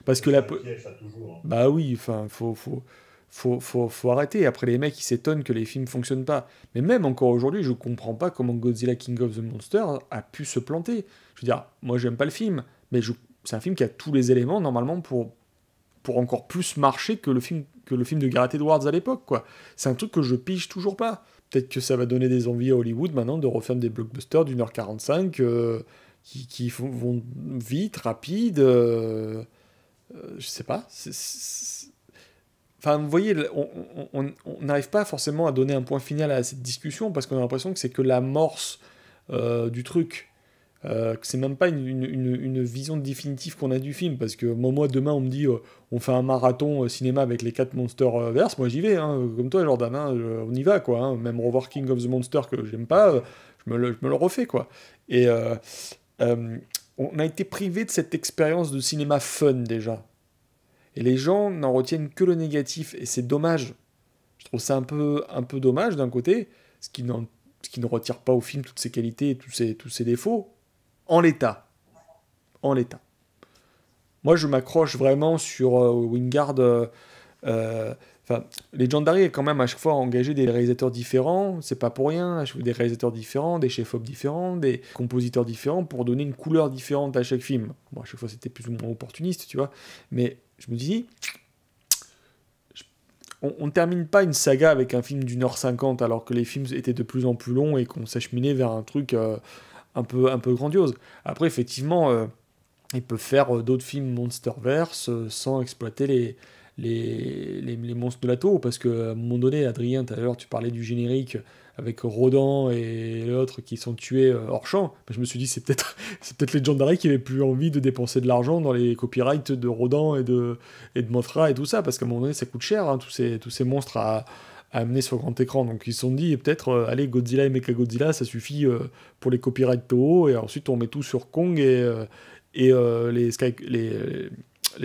Parce que ça toujours, hein. Bah oui, enfin, faut arrêter. Après, les mecs, ils s'étonnent que les films fonctionnent pas. Mais même encore aujourd'hui, je comprends pas comment Godzilla King of the Monsters a pu se planter. Je veux dire, moi, j'aime pas le film, mais c'est un film qui a tous les éléments, normalement, pour encore plus marcher que le film de Gareth Edwards à l'époque, quoi. C'est un truc que je pige toujours pas. Peut-être que ça va donner des envies à Hollywood maintenant de refaire des blockbusters d'1h45 qui vont vite, rapide. Je sais pas. Enfin, vous voyez, on n'arrive pas forcément à donner un point final à cette discussion parce qu'on a l'impression que c'est que l'amorce du truc. Que c'est même pas une vision définitive qu'on a du film, parce que moi demain on me dit on fait un marathon cinéma avec les 4 Monsterverse, moi j'y vais, hein, comme toi Jordan, hein, on y va quoi, hein, même revoir King of the Monster que j'aime pas, je me le refais quoi. Et on a été privé de cette expérience de cinéma fun déjà, et les gens n'en retiennent que le négatif, et c'est dommage. Je trouve ça un peu dommage d'un côté, ce qui ne retire pas au film toutes ses qualités et tous ses défauts. En l'état. Moi, je m'accroche vraiment sur Wingard. Legendary est quand même à chaque fois engagé des réalisateurs différents. C'est pas pour rien. Des réalisateurs différents, des chefs-op différents, des compositeurs différents pour donner une couleur différente à chaque film. Bon, à chaque fois, c'était plus ou moins opportuniste, tu vois. Mais je me dis, on ne termine pas une saga avec un film d'1h50 alors que les films étaient de plus en plus longs et qu'on s'acheminait vers un truc un peu grandiose. Après, effectivement, ils peuvent faire d'autres films Monsterverse sans exploiter les monstres de la taupe, parce qu'à un moment donné, Adrien, tout à l'heure, tu parlais du générique avec Rodan et l'autre qui sont tués hors champ. Je me suis dit, c'est peut-être Legendary qui avait plus envie de dépenser de l'argent dans les copyrights de Rodan et de Mothra et tout ça, parce qu'à un moment donné, ça coûte cher, hein, tous ces monstres à amener sur grand écran. Donc ils se sont dit, peut-être, allez, Godzilla et Mechagodzilla, ça suffit pour les copyrights Toho, et ensuite on met tout sur Kong et les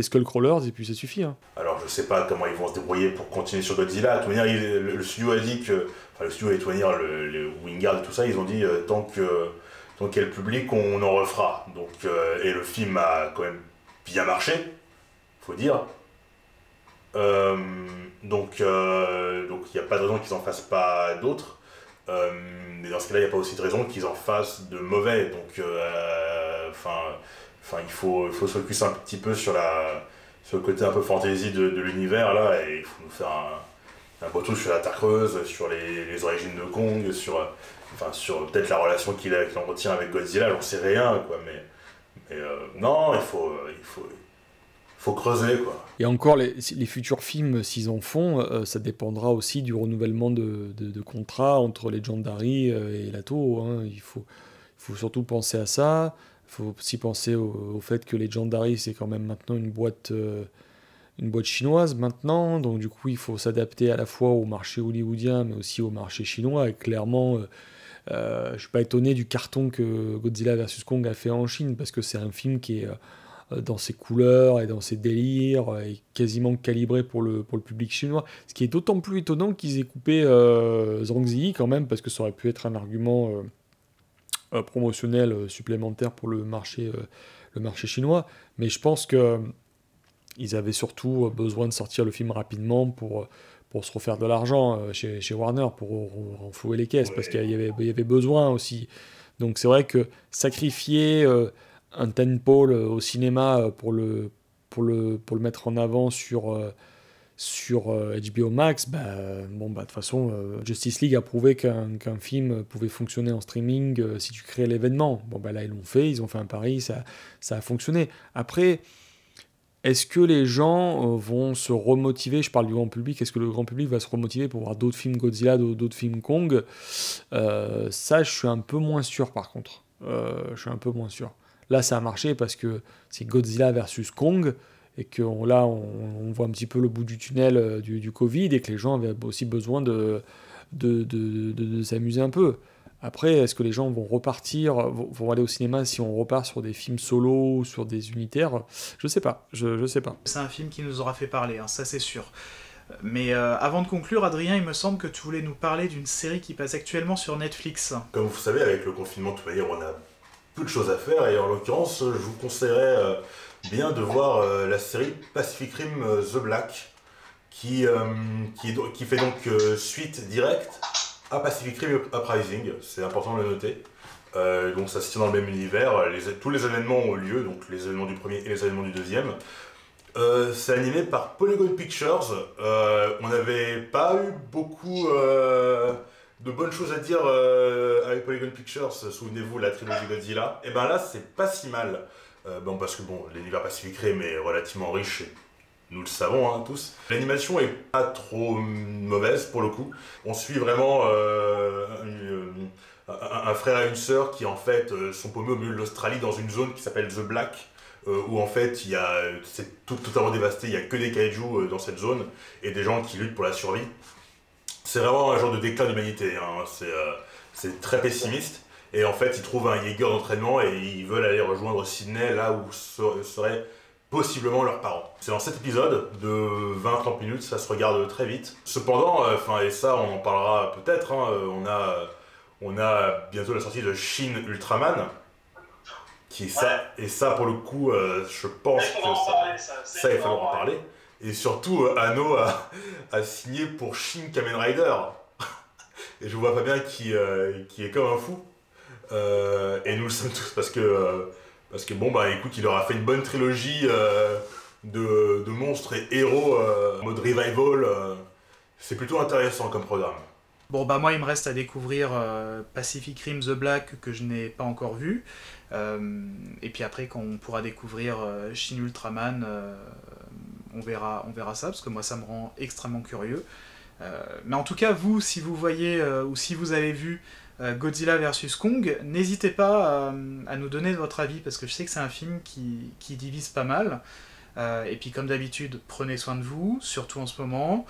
Skullcrawlers, et puis ça suffit. Hein. Alors je sais pas comment ils vont se débrouiller pour continuer sur Godzilla. De toute manière, le studio a dit que... Enfin, le studio et de toute manière, le Wingard et tout ça, ils ont dit, tant qu'il y a le public, on en refera. Donc, et le film a quand même bien marché, faut dire. Donc il n'y a pas de raison qu'ils en fassent pas d'autres, mais dans ce cas-là il n'y a pas aussi de raison qu'ils en fassent de mauvais, donc il faut se focus un petit peu sur le côté un peu fantasy de l'univers là, et il faut nous faire un retour sur la Terre creuse, sur les origines de Kong, sur peut-être la relation qu'il en retient avec Godzilla, j'en sais rien quoi, mais non, il faut creuser, quoi. Et encore, les futurs films, s'ils en font, ça dépendra aussi du renouvellement de contrats entre Legendary et la Toho. Hein. Il faut surtout penser à ça. Il faut aussi penser au fait que Legendary, c'est quand même maintenant une boîte chinoise maintenant. Donc du coup, il faut s'adapter à la fois au marché hollywoodien, mais aussi au marché chinois. Et clairement, je ne suis pas étonné du carton que Godzilla vs Kong a fait en Chine, parce que c'est un film qui est... dans ses couleurs et dans ses délires, et quasiment calibré pour le public chinois. Ce qui est d'autant plus étonnant qu'ils aient coupé Zhang Ziyi quand même, parce que ça aurait pu être un argument promotionnel supplémentaire pour le marché chinois. Mais je pense qu'ils avaient surtout besoin de sortir le film rapidement pour se refaire de l'argent chez Warner, pour renflouer les caisses, parce qu'il y avait besoin aussi. Donc c'est vrai que sacrifier... un tentpole au cinéma pour le mettre en avant sur HBO Max, de toute façon, Justice League a prouvé qu'un film pouvait fonctionner en streaming si tu crées l'événement. Là, ils l'ont fait, ils ont fait un pari, ça a fonctionné. Après, est-ce que les gens vont se remotiver, je parle du grand public, est-ce que le grand public va se remotiver pour voir d'autres films Godzilla, d'autres films Kong? Ça, je suis un peu moins sûr par contre. Je suis un peu moins sûr. Là, ça a marché parce que c'est Godzilla versus Kong, et que là, on voit un petit peu le bout du tunnel du Covid, et que les gens avaient aussi besoin de s'amuser un peu. Après, est-ce que les gens vont repartir, vont aller au cinéma si on repart sur des films solo, sur des unitaires? Je sais pas, je sais pas. C'est un film qui nous aura fait parler, hein, ça c'est sûr. Mais avant de conclure, Adrien, il me semble que tu voulais nous parler d'une série qui passe actuellement sur Netflix. Comme vous savez, avec le confinement, de toute manière, on a peu de choses à faire, et en l'occurrence, je vous conseillerais bien de voir la série Pacific Rim The Black, qui fait donc suite directe à Pacific Rim Uprising, c'est important de le noter. Donc ça se tient dans le même univers, tous les événements ont lieu, donc les événements du premier et les événements du deuxième. C'est animé par Polygon Pictures. On n'avait pas eu beaucoup de bonnes choses à dire avec Polygon Pictures, souvenez-vous, la trilogie Godzilla. Et ben là, c'est pas si mal. Parce que l'univers Pacific Rim est relativement riche, et nous le savons hein, tous. L'animation est pas trop mauvaise pour le coup. On suit vraiment un frère et une sœur qui en fait sont paumés au milieu de l'Australie dans une zone qui s'appelle The Black, où en fait c'est totalement dévasté, il n'y a que des kaijus dans cette zone et des gens qui luttent pour la survie. C'est vraiment un genre de déclin d'humanité, hein. C'est très pessimiste. Et en fait, ils trouvent un Jaeger d'entraînement et ils veulent aller rejoindre Sydney, là où seraient possiblement leurs parents. C'est dans cet épisode de 20-30 minutes, ça se regarde très vite. Cependant, et ça on en parlera peut-être, hein, on a bientôt la sortie de Shin Ultraman, qui est ça, et ça pour le coup, je pense que ça il va falloir en parler. Et surtout, Anno a signé pour Shin Kamen Rider. Et je vois pas bien qui est comme un fou. Et nous le sommes tous parce que écoute, il leur a fait une bonne trilogie de monstres et héros en mode revival. C'est plutôt intéressant comme programme. Bon moi il me reste à découvrir Pacific Rim The Black que je n'ai pas encore vu. Et puis après quand on pourra découvrir Shin Ultraman, on verra ça parce que moi ça me rend extrêmement curieux. Mais en tout cas vous, si vous voyez ou si vous avez vu Godzilla vs Kong, n'hésitez pas à nous donner votre avis parce que je sais que c'est un film qui divise pas mal. Et puis comme d'habitude, prenez soin de vous, surtout en ce moment.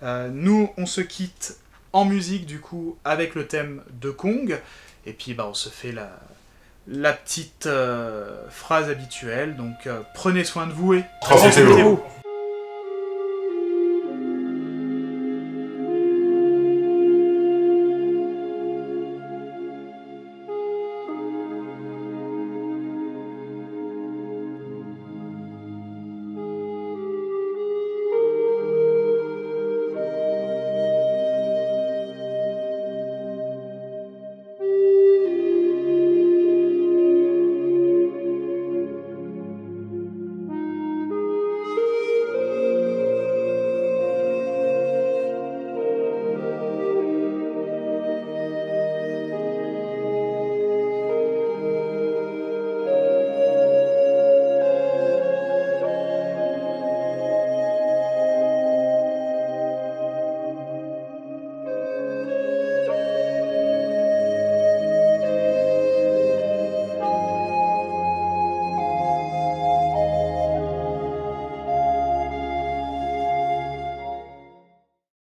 Nous, on se quitte en musique du coup avec le thème de Kong. Et puis on se fait la petite phrase habituelle. Donc prenez soin de vous et transmettez-vous.